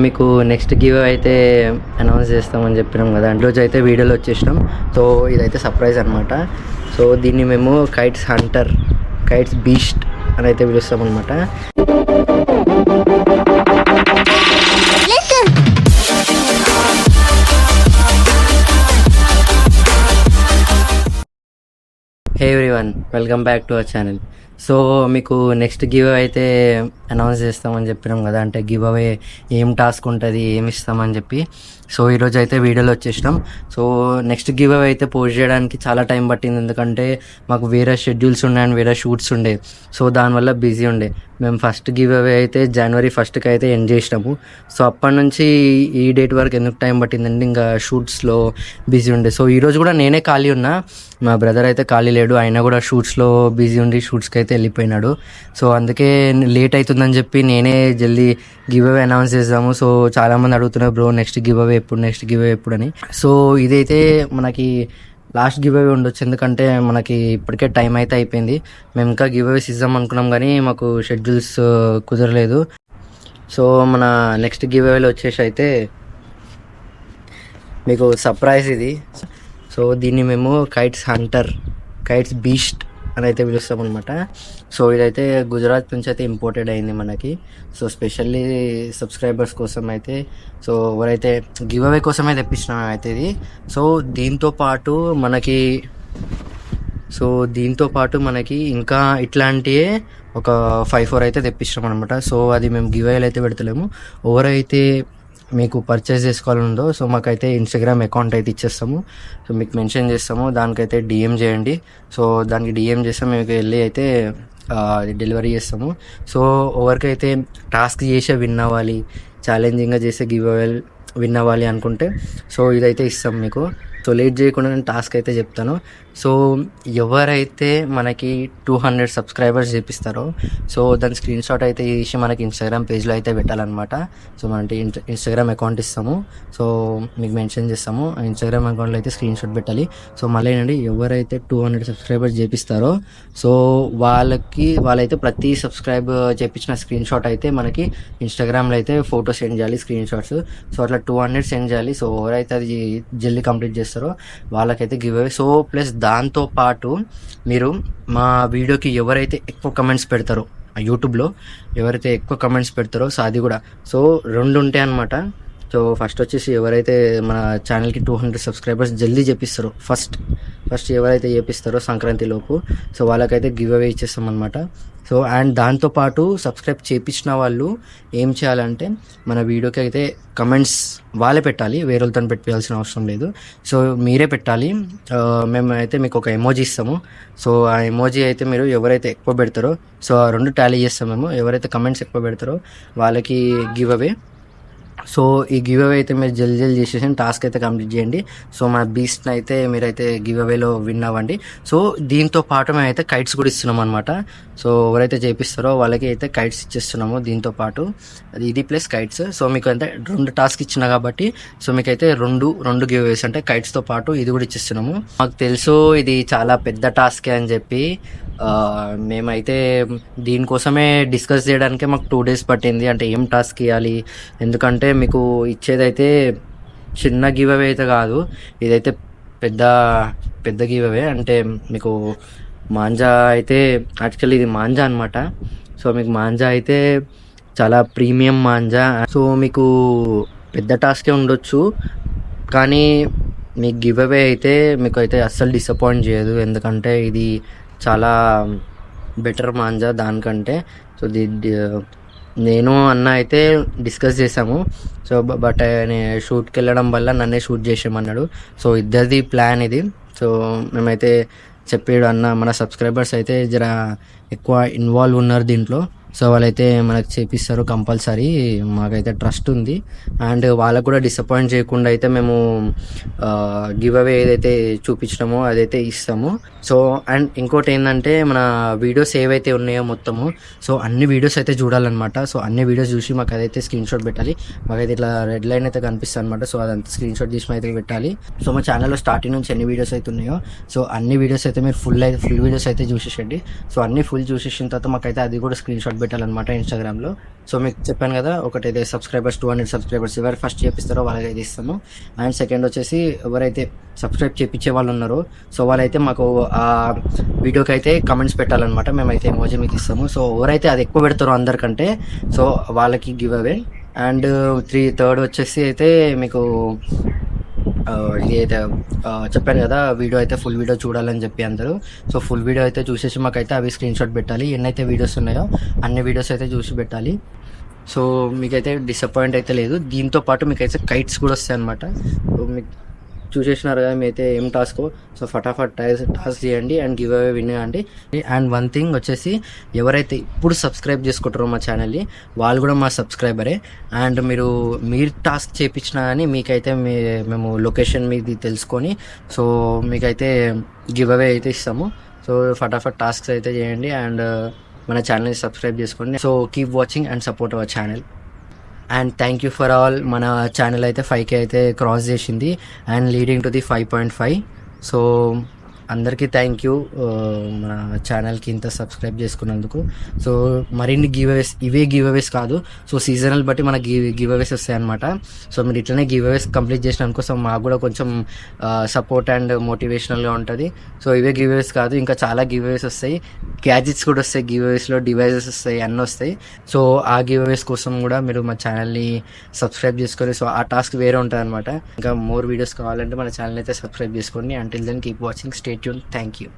మీకు next give అయితే announce చేస్తామని చెప్పినాం కదా, రోజు అయితే వీడియోలో వచ్చేసినాం. సో ఇదైతే సర్ప్రైజ్ అనమాట. సో దీన్ని మేము కైట్స్ హంటర్, కైట్స్ బీస్ట్ అని అయితే పిలుస్తాం అనమాట. హే everyone, welcome back to our channel. So మీకు నెక్స్ట్ గివ్ అయితే అనౌన్స్ చేస్తామని చెప్పినాం కదా, అంటే గివ్ అవే ఏం టాస్క్ ఉంటుంది, ఏమి ఇస్తామని చెప్పి. సో ఈరోజు అయితే వీడియోలో వచ్చేసినాం. సో నెక్స్ట్ గివ్ అవే అయితే పోస్ట్ చేయడానికి చాలా టైం పట్టింది, ఎందుకంటే మాకు వేరే షెడ్యూల్స్ ఉండే అండ్ వేరే షూట్స్ ఉండే. సో దానివల్ల బిజీ ఉండే. మేము ఫస్ట్ గివ్ అవే అయితే January 1st అయితే ఎండ్ చేసినాము. సో అప్పటి నుంచి ఈ డేట్ వరకు ఎందుకు టైం పట్టిందంటే ఇంకా షూట్స్లో బిజీ ఉండే. సో ఈరోజు కూడా నేనే ఖాళీ ఉన్నా, మా బ్రదర్ అయితే ఖాళీ లేడు. ఆయన కూడా షూట్స్లో బిజీ ఉండి షూట్స్కి అయితే వెళ్ళిపోయినాడు. సో అందుకే లేట్ అవుతుందని చెప్పి నేనే జల్దీ గివ్ అవే అనౌన్స్ చేద్దాము. సో చాలామంది అడుగుతున్నారు, బ్రో నెక్స్ట్ గివ్ అవే ఎప్పుడు అని. సో ఇదైతే మనకి లాస్ట్ గివ్ అవే ఉండొచ్చు, ఎందుకంటే మనకి ఇప్పటికే టైం అయితే అయిపోయింది. మేము ఇంకా గివ్ అవేస్ ఇద్దాం అనుకున్నాం కానీ మాకు షెడ్యూల్స్ కుదరలేదు. సో మన నెక్స్ట్ గివ్ అవేలో వచ్చేసి అయితే మీకు సర్ప్రైజ్ ఇది. సో దీన్ని మేము కైట్స్ హంటర్, కైట్స్ బీస్ట్ అని అయితే పిలుస్తాం అనమాట. సో ఇదైతే గుజరాత్ నుంచి అయితే ఇంపోర్టెడ్ అయింది మనకి. సో స్పెషల్లీ సబ్స్క్రైబర్స్ కోసం అయితే, సో ఎవరైతే గివ్ అవే కోసమే తెప్పించినాం అయితే ఇది. సో దీంతో పాటు మనకి ఇంకా ఇట్లాంటివే ఒక 5-4 అయితే తెప్పించినాం అనమాట. సో అది మేము గివ్ అవేలు అయితే పెడతలేము. ఎవరైతే మీకు పర్చేస్ చేసుకోవాలందో సో మాకైతే ఇన్స్టాగ్రామ్ అకౌంట్ అయితే ఇచ్చేస్తాము. సో మీకు మెన్షన్ చేస్తాము, దానికైతే డిఎం చేయండి. సో దానికి డిఎం చేస్తే మీకు వెళ్ళి అయితే డెలివరీ చేస్తాము. సో ఎవరికైతే టాస్క్ చేసే విన్ అవ్వాలి, ఛాలెంజింగ్గా చేసే గివ్ అవే విన్ అవ్వాలి అనుకుంటే సో ఇదైతే ఇస్తాం మీకు. సో లేట్ చేయకుండా నేను టాస్క్ అయితే చెప్తాను. సో ఎవరైతే మనకి 200 సబ్స్క్రైబర్స్ చేపిస్తారో సో దాని స్క్రీన్ షాట్ అయితే తీసి మనకి ఇన్స్టాగ్రామ్ పేజ్లో అయితే పెట్టాలన్నమాట. సో మనకి ఇన్స్టాగ్రామ్ అకౌంట్ ఇస్తాము. సో మీకు మెన్షన్ చేస్తాము, ఆ ఇన్స్టాగ్రామ్ అకౌంట్లో అయితే స్క్రీన్ షాట్ పెట్టాలి. సో మళ్ళీ ఏంటంటే ఎవరైతే 200 సబ్స్క్రైబర్స్ చేపిస్తారో సో వాళ్ళైతే ప్రతి సబ్స్క్రైబ్ చేపించిన స్క్రీన్ షాట్ అయితే మనకి ఇన్స్టాగ్రామ్లో అయితే ఫోటో సెండ్ చేయాలి, స్క్రీన్ షాట్స్. సో అట్లా 200 సెండ్ చేయాలి. సో ఎవరైతే అది జల్దీ కంప్లీట్ చేస్తారో వాళ్ళకైతే గివ్ అవే. సో ప్లస్ దాంతో పాటు మీరు మా వీడియోకి ఎవరైతే ఎక్కువ కమెంట్స్ పెడతారో యూట్యూబ్లో, ఎవరైతే ఎక్కువ కమెంట్స్ పెడతారో సో అది కూడా, సో 2 ఉంటాయి అన్నమాట. సో ఫస్ట్ వచ్చేసి ఎవరైతే మన ఛానల్కి 200 సబ్స్క్రైబర్స్ జల్దీ చేపిస్తారో ఫస్ట్ ఎవరైతే చేపిస్తారో సంక్రాంతి లోపు సో వాళ్ళకైతే గివ్ అవే ఇచ్చేస్తాం అనమాట. సో అండ్ దాంతోపాటు సబ్స్క్రైబ్ చేయించిన వాళ్ళు ఏం చేయాలంటే మన వీడియోకి అయితే కమెంట్స్ వాళ్ళే పెట్టాలి, వేరే వాళ్ళతో పెట్టాల్సిన అవసరం లేదు. సో మీరే పెట్టాలి. మేము అయితే మీకు ఒక ఎమోజీ ఇస్తాము. సో ఆ ఎమోజీ అయితే మీరు ఎవరైతే ఎక్కువ పెడతారో సో ఆ 2 టాలీ చేస్తాం మేము. ఎవరైతే కమెంట్స్ ఎక్కువ పెడతారో వాళ్ళకి గివ్ అవే. సో ఈ గివ్ అవే అయితే మీరు జల్దీ చేసేసి టాస్క్ అయితే కంప్లీట్ చేయండి. సో మన బీస్ట్ని అయితే మీరైతే గివ్ అవేలో విన్ అవ్వండి. సో దీంతో పాటు మేము అయితే కైట్స్ కూడా ఇస్తున్నాం అనమాట. సో ఎవరైతే చేపిస్తారో వాళ్ళకి అయితే కైట్స్ ఇచ్చేస్తున్నాము దీంతో పాటు, ఇది ప్లస్ కైట్స్. సో మీకు అయితే 2 టాస్క్ ఇచ్చినా కాబట్టి సో మీకైతే రెండు గివ్ అవేస్ అంటే కైట్స్తో పాటు ఇది కూడా ఇచ్చేస్తున్నాము. మాకు తెలుసు ఇది చాలా పెద్ద టాస్కే అని చెప్పి మేమైతే దీనికోసమే డిస్కస్ చేయడానికే మాకు 2 days పట్టింది. అంటే ఏం టాస్క్ ఇవ్వాలి, ఎందుకంటే మీకు ఇచ్చేదైతే చిన్న గివ్ అవే అయితే కాదు, ఇదైతే పెద్ద గివ్ అవే. అంటే మీకు మాంజా అయితే యాక్చువల్లీ ఇది మాంజా అనమాట. సో మీకు మాంజా అయితే చాలా ప్రీమియం మాంజా. సో మీకు పెద్ద టాస్కే ఉండొచ్చు కానీ మీ గివ్ అవే అయితే మీకు అయితే అస్సలు డిసప్పాయింట్ చేయదు, ఎందుకంటే ఇది చాలా బెటర్ మాంజా దానికంటే. సో నేను అన్న అయితే డిస్కస్ చేసాము. సో బట్ నేను షూట్కి వెళ్ళడం వల్ల నన్నే షూట్ చేసామన్నాడు. సో ఇద్దరిది ప్లాన్ ఇది. సో మేమైతే చెప్పాడు అన్న, మన సబ్స్క్రైబర్స్ అయితే జర ఎక్కువ ఇన్వాల్వ్ ఉన్నారు దీంట్లో. సో వాళ్ళైతే మనకు చేపిస్తారు కంపల్సరీ, మాకైతే ట్రస్ట్ ఉంది. అండ్ వాళ్ళకు కూడా డిసప్పాయింట్ చేయకుండా అయితే మేము గివ్ అవే ఏదైతే చూపించినామో అదైతే ఇస్తాము. సో అండ్ ఇంకోటి ఏంటంటే మన వీడియోస్ ఏవైతే ఉన్నాయో మొత్తము సో అన్ని వీడియోస్ అయితే చూడాలన్నమాట. సో అన్ని వీడియోస్ చూసి మాకు అదైతే స్క్రీన్ షాట్ పెట్టాలి. మాకైతే ఇట్లా రెడ్ లైన్ అయితే కనిపిస్తుంది అనమాట. సో అదంతా స్క్రీన్ షాట్ తీసి అయితే పెట్టాలి. సో మా ఛానల్లో స్టార్టింగ్ నుంచి ఎన్ని వీడియోస్ అయితే ఉన్నాయో సో అన్ని వీడియోస్ అయితే మీరు ఫుల్ వీడియోస్ అయితే చూసేసండి. సో అన్ని ఫుల్ చూసేసిన తర్వాత మాకైతే అది కూడా స్క్రీన్ షాట్ పెట్టాలన్నమాట ఇన్స్టాగ్రామ్లో. సో మీకు చెప్పాను కదా, ఒకటైతే సబ్స్క్రైబర్స్ 200 సబ్స్క్రైబర్స్ ఎవరు ఫస్ట్ చేపిస్తారో వాళ్ళకైతే ఇస్తాము. అండ్ సెకండ్ వచ్చేసి ఎవరైతే సబ్స్క్రైబ్ చేయించే వాళ్ళు ఉన్నారో సో వాళ్ళైతే మాకు ఆ వీడియోకి అయితే కమెంట్స్ పెట్టాలన్నమాట. మేమైతే ఎమోజీ మీకు ఇస్తాము. సో ఎవరైతే అది ఎక్కువ పెడతారో అందరికంటే సో వాళ్ళకి గివ్ అవే. అండ్ థర్డ్ వచ్చేసి అయితే మీకు ఇది అయితే చెప్పాను కదా, వీడియో అయితే ఫుల్ వీడియో చూడాలని చెప్పి అందరూ. సో ఫుల్ వీడియో అయితే చూసేసి మాకైతే అవి స్క్రీన్ షాట్ పెట్టాలి. ఎన్నైతే వీడియోస్ ఉన్నాయో అన్ని వీడియోస్ అయితే చూసి పెట్టాలి. సో మీకైతే డిసప్పాయింట్ అయితే లేదు. దీంతో పాటు మీకైతే కైట్స్ కూడా వస్తాయి అనమాట. సో మీకు చూసేసినారు కదా మీరైతే ఏం టాస్క్. సో ఫటాఫట్ టాస్క్ చేయండి అండ్ గివ్ అవే విన్ అండి. అండ్ వన్ థింగ్ వచ్చేసి ఎవరైతే ఇప్పుడు సబ్స్క్రైబ్ చేసుకుంటారో మా ఛానల్ని వాళ్ళు కూడా మా సబ్స్క్రైబరే. అండ్ మీరు టాస్క్ చేయించినా కానీ మీకైతే మేము లొకేషన్ మీది తెలుసుకొని సో మీకైతే గివ్ అవే అయితే ఇస్తాము. సో ఫటాఫట్ టాస్క్స్ అయితే చేయండి అండ్ మన ఛానల్ని సబ్స్క్రైబ్ చేసుకోండి. So keep watching and support our channel. And thank you for all. మన ఛానల్ అయితే 5K అయితే క్రాస్ చేసింది and leading to the 5.5. So అందరికీ థ్యాంక్ యూ మన ఛానల్కి ఇంత సబ్స్క్రైబ్ చేసుకున్నందుకు. సో మరిన్ని గివ్ అవేస్, ఇవే గివ్ అవేస్ కాదు, సో సీజనల్ బట్టి మనకి గివ్ అవేస్ వస్తాయి అనమాట. సో మీరు ఇట్లనే గివ్ అవేస్ కంప్లీట్ చేసినందుకు సో మాకు కూడా కొంచెం సపోర్ట్ అండ్ మోటివేషనల్గా ఉంటుంది. సో ఇవే గివ్ అవేస్ కాదు, ఇంకా చాలా గివ్ అవేస్ వస్తాయి. గ్యాడ్జెట్స్ కూడా వస్తాయి గివ్ అవేస్లో, డివైజెస్ వస్తాయి, అన్నీ వస్తాయి. సో ఆ గివ్ అవేస్ కోసం కూడా మీరు మా ఛానల్ని సబ్స్క్రైబ్ చేసుకొని సో ఆ టాస్క్ వేరే ఉంటుంది అనమాట. ఇంకా మోర్ వీడియోస్ కావాలంటే మన ఛానల్ అయితే సబ్స్క్రైబ్ చేసుకోండి. Until then keep watching, stay tune. Thank you.